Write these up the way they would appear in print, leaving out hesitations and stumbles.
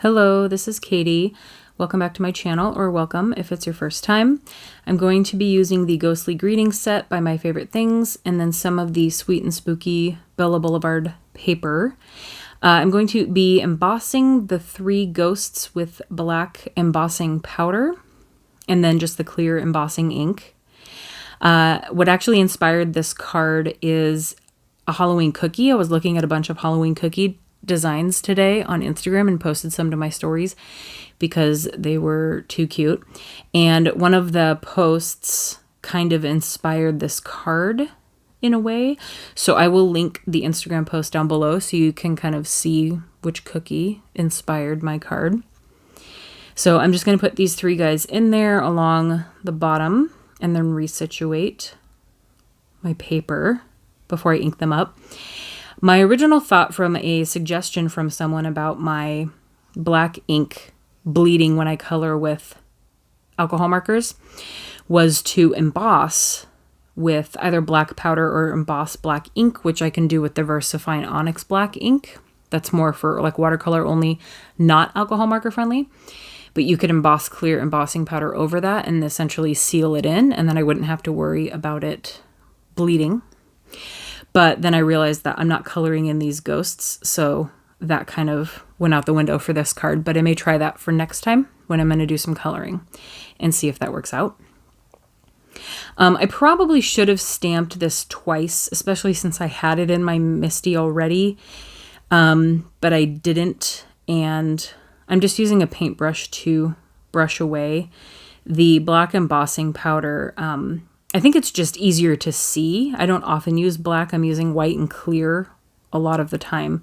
Hello, this is Katie. Welcome back to my channel, or welcome if it's your first time. I'm going to be using the Ghostly Greetings set by My Favorite Things, and then some of the Sweet and Spooky Bella Boulevard paper. I'm going to be embossing the 3 ghosts with black embossing powder, and then just the clear embossing ink. What actually inspired this card is a Halloween cookie. I was looking at a bunch of Halloween cookie designs today on Instagram and posted some to my stories because they were too cute. And one of the posts kind of inspired this card in a way. So I will link the Instagram post down below so you can kind of see which cookie inspired my card. So I'm just going to put these 3 guys in there along the bottom and then resituate my paper before I ink them up. My original thought from a suggestion from someone about my black ink bleeding when I color with alcohol markers was to emboss with either black powder or emboss black ink, which I can do with the VersaFine Onyx black ink. That's more for like watercolor only, not alcohol marker friendly. But you could emboss clear embossing powder over that and essentially seal it in, and then I wouldn't have to worry about it bleeding. But then I realized that I'm not coloring in these ghosts, so that kind of went out the window for this card. But I may try that for next time when I'm going to do some coloring and see if that works out. I probably should have stamped this twice, especially since I had it in my Misty already, but I didn't, and I'm just using a paintbrush to brush away the black embossing powder. I think it's just easier to see. I don't often use black. I'm using white and clear a lot of the time.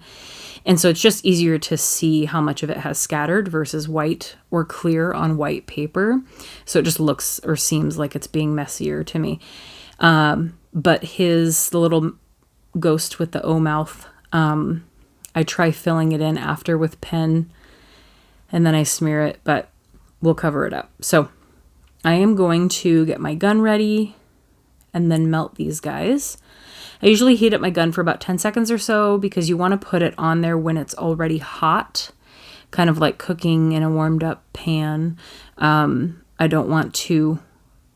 And so it's just easier to see how much of it has scattered versus white or clear on white paper. So it just looks or seems like it's being messier to me. But the little ghost with the O mouth, I try filling it in after with pen and then I smear it, but we'll cover it up. So I am going to get my gun ready and then melt these guys. I usually heat up my gun for about 10 seconds or so because you want to put it on there when it's already hot, kind of like cooking in a warmed up pan. I don't want to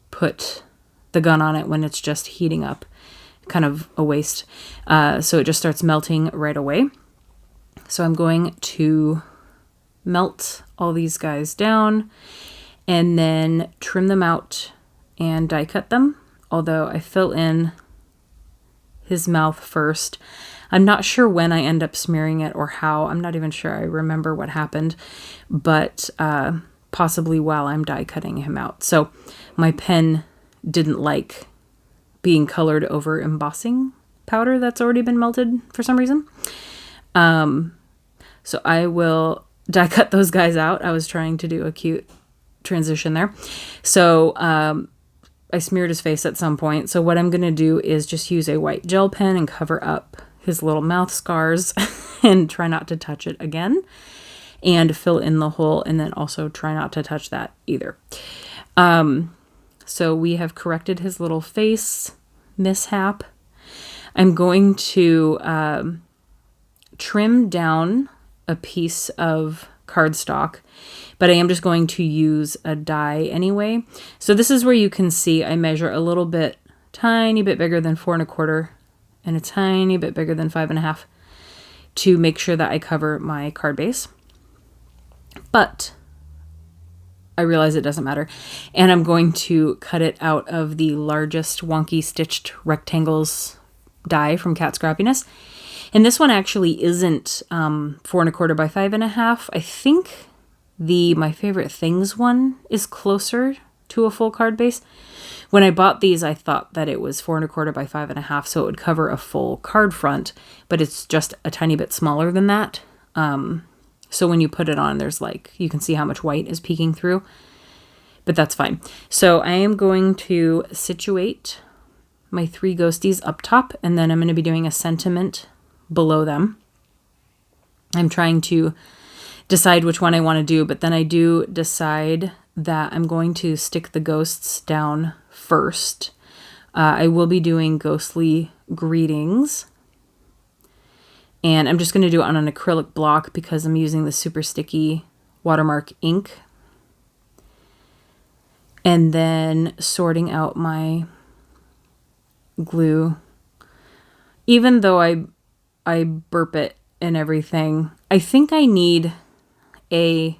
put the gun on it when it's just heating up, kind of a waste. So it just starts melting right away. So I'm going to melt all these guys down and then trim them out and die cut them. Although I fill in his mouth first. I'm not sure when I end up smearing it or how. I'm not even sure I remember what happened, but possibly while I'm die cutting him out. So my pen didn't like being colored over embossing powder that's already been melted for some reason. So I will die cut those guys out. I was trying to do a cute transition there. So I smeared his face at some point. So what I'm going to do is just use a white gel pen and cover up his little mouth scars and try not to touch it again and fill in the hole, and then also try not to touch that either. So we have corrected his little face mishap. I'm going to trim down a piece of cardstock, but I am just going to use a die anyway. So this is where you can see I measure a little bit, tiny bit bigger than 4 1/4 and a tiny bit bigger than 5 1/2 to make sure that I cover my card base. But I realize it doesn't matter. And I'm going to cut it out of the largest wonky stitched rectangles die from Cat Scrappiness. And this one actually isn't 4 1/4 by 5 1/2. I think the My Favorite Things one is closer to a full card base. When I bought these, I thought that it was 4 1/4 by 5 1/2, so it would cover a full card front, but it's just a tiny bit smaller than that. So when you put it on, there's like, you can see how much white is peeking through, but that's fine. So I am going to situate my 3 ghosties up top, and then I'm going to be doing a sentiment below them. I'm trying to decide which one I want to do, but then I do decide that I'm going to stick the ghosts down first. I will be doing Ghostly Greetings, And I'm just going to do it on an acrylic block because I'm using the super sticky watermark ink. And then sorting out my glue. Even though I burp it and everything, I think I need a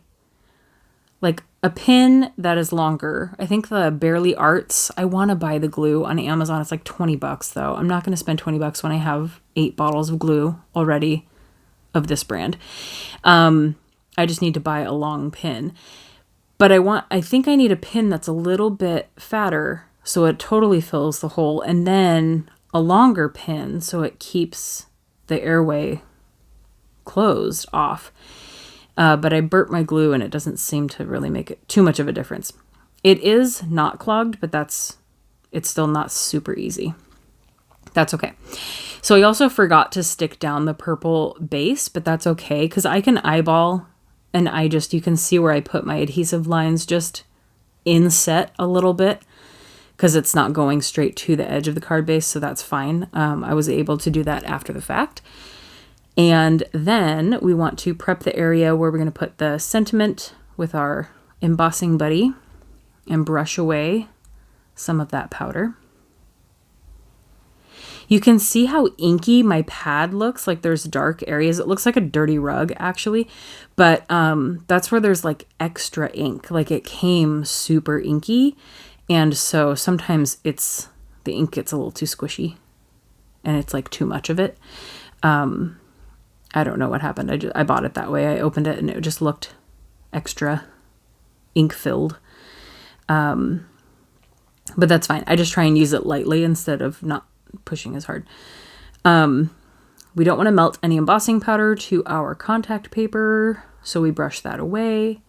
pin that is longer. I think the Barely Arts, I want to buy the glue on Amazon. It's like $20 though. I'm not going to spend $20 when I have 8 bottles of glue already of this brand. I just need to buy a long pin. But I think I need a pin that's a little bit fatter so it totally fills the hole, and then a longer pin so it keeps the airway closed off. But I burnt my glue and it doesn't seem to really make it too much of a difference. It is not clogged, but it's still not super easy. That's okay. So I also forgot to stick down the purple base, but that's okay because I can eyeball, and you can see where I put my adhesive lines just inset a little bit because it's not going straight to the edge of the card base, so that's fine. I was able to do that after the fact. And then we want to prep the area where we're going to put the sentiment with our embossing buddy and brush away some of that powder. You can see how inky my pad looks, like there's dark areas. It looks like a dirty rug actually, but that's where there's like extra ink, like it came super inky. And so sometimes the ink gets a little too squishy and it's like too much of it. I don't know what happened. I bought it that way. I opened it and it just looked extra ink filled. But that's fine. I just try and use it lightly instead of not pushing as hard. We don't want to melt any embossing powder to our contact paper, so we brush that away.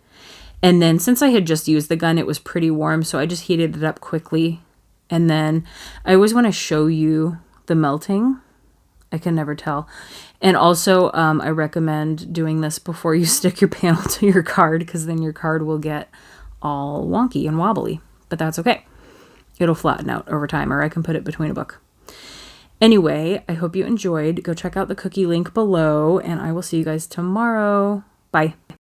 And then since I had just used the gun, it was pretty warm, so I just heated it up quickly. And then I always want to show you the melting. I can never tell. And also, I recommend doing this before you stick your panel to your card, because then your card will get all wonky and wobbly. But that's okay. It'll flatten out over time, or I can put it between a book. Anyway, I hope you enjoyed. Go check out the cookie link below, and I will see you guys tomorrow. Bye.